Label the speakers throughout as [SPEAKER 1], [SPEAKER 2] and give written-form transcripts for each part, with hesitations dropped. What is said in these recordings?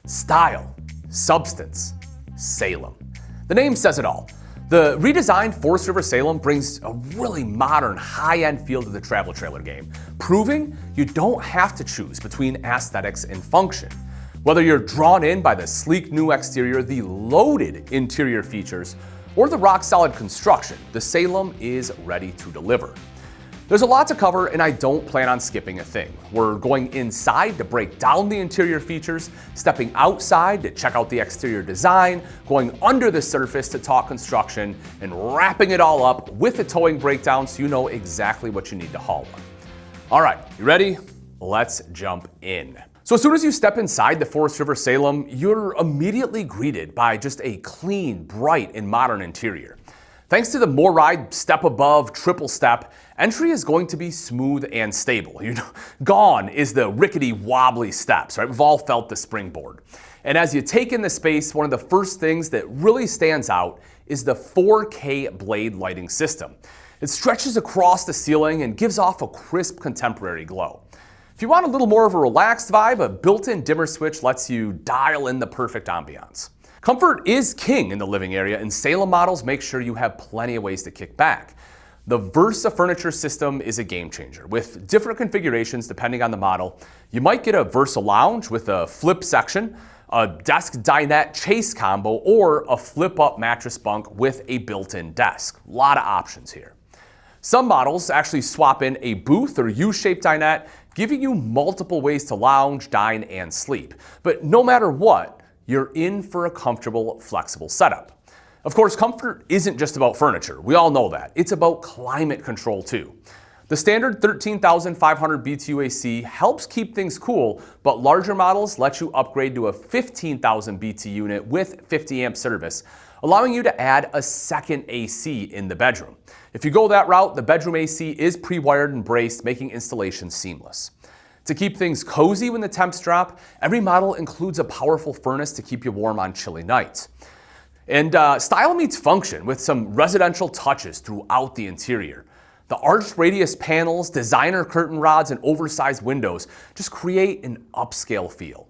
[SPEAKER 1] Style, substance, Salem. The name says it all. The redesigned Forest River Salem brings a really modern, high-end feel to the travel trailer game, proving you don't have to choose between aesthetics and function. Whether you're drawn in by the sleek new exterior, the loaded interior features, or the rock-solid construction, the Salem is ready to deliver. There's a lot to cover, and I don't plan on skipping a thing. We're going inside to break down the interior features, stepping outside to check out the exterior design, going under the surface to talk construction, and wrapping it all up with a towing breakdown so you know exactly what you need to haul one. All right, you ready? Let's jump in. So as soon as you step inside the Forest River Salem, you're immediately greeted by just a clean, bright, and modern interior. Thanks to the MORride step above triple step, entry is going to be smooth and stable. Gone is the rickety, wobbly steps, right? We've all felt the springboard. And as you take in the space, one of the first things that really stands out is the 4K blade lighting system. It stretches across the ceiling and gives off a crisp, contemporary glow. If you want a little more of a relaxed vibe, a built-in dimmer switch lets you dial in the perfect ambiance. Comfort is king in the living area, and Salem models make sure you have plenty of ways to kick back. The Versa furniture system is a game changer. With different configurations depending on the model, you might get a Versa lounge with a flip section, a desk dinette chase combo, or a flip-up mattress bunk with a built-in desk. A lot of options here. Some models actually swap in a booth or U-shaped dinette, giving you multiple ways to lounge, dine, and sleep. But no matter what, you're in for a comfortable, flexible setup. Of course, comfort isn't just about furniture. We all know that. It's about climate control too. The standard 13,500 BTU AC helps keep things cool, but larger models let you upgrade to a 15,000 BTU unit with 50 amp service, allowing you to add a second AC in the bedroom. If you go that route, the bedroom AC is pre-wired and braced, making installation seamless. To keep things cozy when the temps drop, every model includes a powerful furnace to keep you warm on chilly nights. And style meets function with some residential touches throughout the interior. The arched radius panels, designer curtain rods, and oversized windows just create an upscale feel.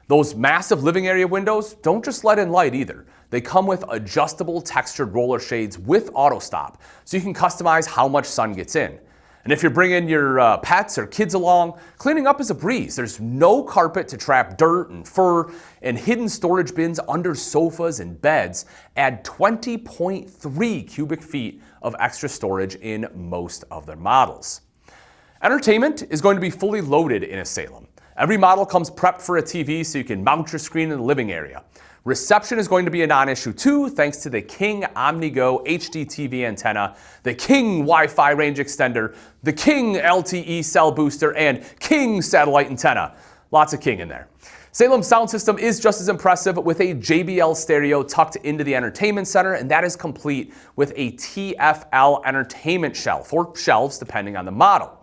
[SPEAKER 1] Those massive living area windows don't just let in light either. They come with adjustable textured roller shades with auto stop, so you can customize how much sun gets in. And if you're bringing your pets or kids along, cleaning up is a breeze. There's no carpet to trap dirt and fur, and hidden storage bins under sofas and beds add 20.3 cubic feet of extra storage in most of their models. Entertainment is going to be fully loaded in a Salem. Every model comes prepped for a TV so you can mount your screen in the living area. Reception is going to be a non-issue too, thanks to the King OmniGo HD TV antenna, the King Wi-Fi range extender, the King LTE cell booster, and King satellite antenna. Lots of King in there. Salem's sound system is just as impressive with a JBL stereo tucked into the entertainment center, and that is complete with a TFL entertainment shelf, or shelves depending on the model.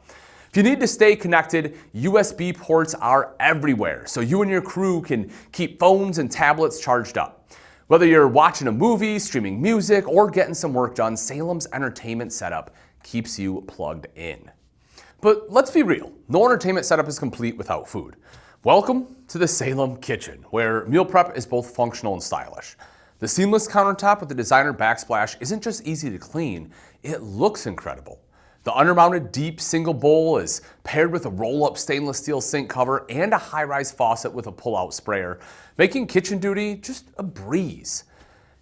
[SPEAKER 1] If you need to stay connected, USB ports are everywhere, so you and your crew can keep phones and tablets charged up. Whether you're watching a movie, streaming music, or getting some work done, Salem's entertainment setup keeps you plugged in. But let's be real, no entertainment setup is complete without food. Welcome to the Salem kitchen, where meal prep is both functional and stylish. The seamless countertop with the designer backsplash isn't just easy to clean, it looks incredible. The undermounted deep single bowl is paired with a roll-up stainless steel sink cover and a high-rise faucet with a pull-out sprayer, making kitchen duty just a breeze.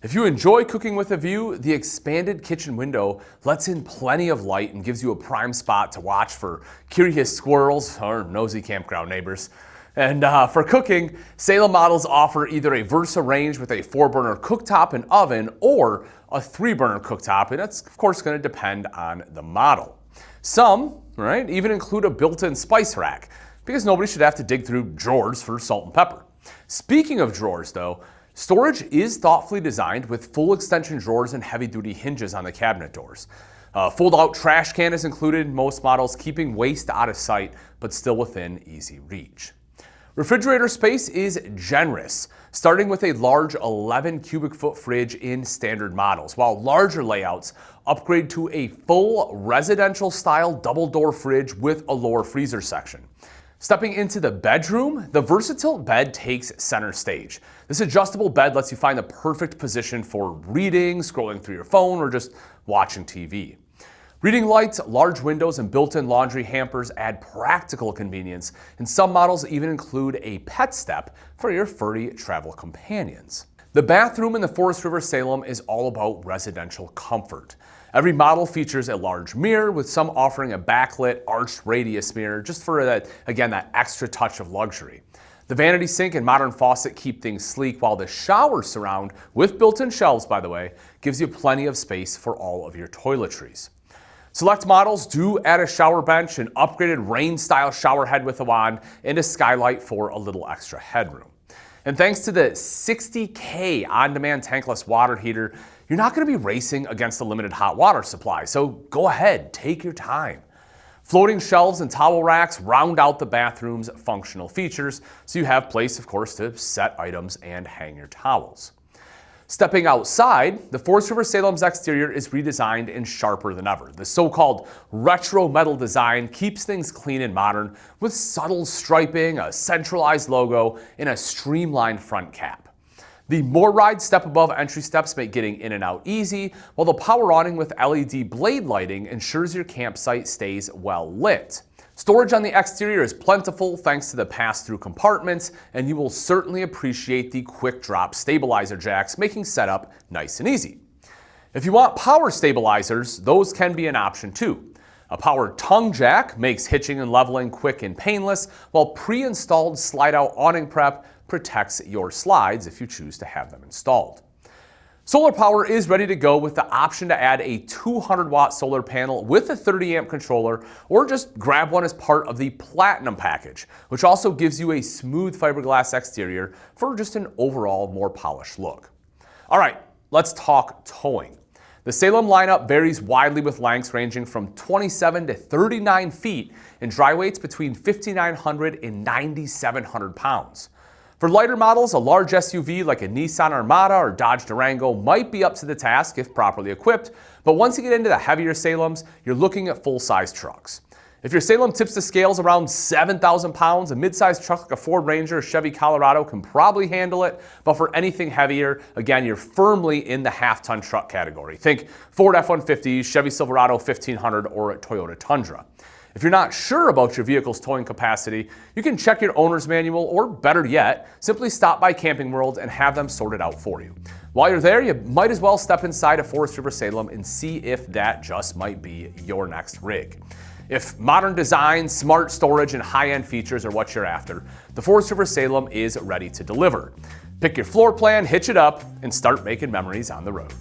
[SPEAKER 1] If you enjoy cooking with a view, the expanded kitchen window lets in plenty of light and gives you a prime spot to watch for curious squirrels or nosy campground neighbors. And for cooking, Salem models offer either a Versa range with a 4-burner cooktop and oven or a 3-burner cooktop, and that's of course going to depend on the model. Some, right, even include a built-in spice rack, because nobody should have to dig through drawers for salt and pepper. Speaking of drawers though, storage is thoughtfully designed with full extension drawers and heavy-duty hinges on the cabinet doors. A fold-out trash can is included in most models, keeping waste out of sight, but still within easy reach. Refrigerator space is generous, starting with a large 11 cubic foot fridge in standard models, while larger layouts upgrade to a full residential style double door fridge with a lower freezer section. Stepping into the bedroom, the versatile bed takes center stage. This adjustable bed lets you find the perfect position for reading, scrolling through your phone, or just watching TV. Reading lights, large windows, and built-in laundry hampers add practical convenience, and some models even include a pet step for your furry travel companions. The bathroom in the Forest River Salem is all about residential comfort. Every model features a large mirror, with some offering a backlit arched radius mirror just for that extra touch of luxury. The vanity sink and modern faucet keep things sleek, while the shower surround, with built-in shelves by the way, gives you plenty of space for all of your toiletries. Select models do add a shower bench, an upgraded rain-style shower head with a wand, and a skylight for a little extra headroom. And thanks to the 60K on-demand tankless water heater, you're not going to be racing against a limited hot water supply, so go ahead, take your time. Floating shelves and towel racks round out the bathroom's functional features, so you have place, of course, to set items and hang your towels. Stepping outside, the Forest River Salem's exterior is redesigned and sharper than ever. The so-called retro metal design keeps things clean and modern, with subtle striping, a centralized logo, and a streamlined front cap. The More Ride step-above entry steps make getting in and out easy, while the power awning with LED blade lighting ensures your campsite stays well lit. Storage on the exterior is plentiful thanks to the pass-through compartments, and you will certainly appreciate the quick-drop stabilizer jacks, making setup nice and easy. If you want power stabilizers, those can be an option too. A power tongue jack makes hitching and leveling quick and painless, while pre-installed slide-out awning prep protects your slides if you choose to have them installed. Solar power is ready to go with the option to add a 200-watt solar panel with a 30-amp controller, or just grab one as part of the Platinum package, which also gives you a smooth fiberglass exterior for just an overall more polished look. All right, let's talk towing. The Salem lineup varies widely, with lengths ranging from 27 to 39 feet and dry weights between 5,900 and 9,700 pounds. For lighter models, a large SUV like a Nissan Armada or Dodge Durango might be up to the task if properly equipped, but once you get into the heavier Salems, you're looking at full-size trucks. If your Salem tips the scales around 7,000 pounds, a mid-sized truck like a Ford Ranger or Chevy Colorado can probably handle it, but for anything heavier, again, you're firmly in the half-ton truck category. Think Ford F-150, Chevy Silverado 1500, or a Toyota Tundra. If you're not sure about your vehicle's towing capacity, you can check your owner's manual, or better yet, simply stop by Camping World and have them sorted out for you. While you're there, you might as well step inside a Forest River Salem and see if that just might be your next rig. If modern design, smart storage, and high-end features are what you're after, the Forest River Salem is ready to deliver. Pick your floor plan, hitch it up, and start making memories on the road.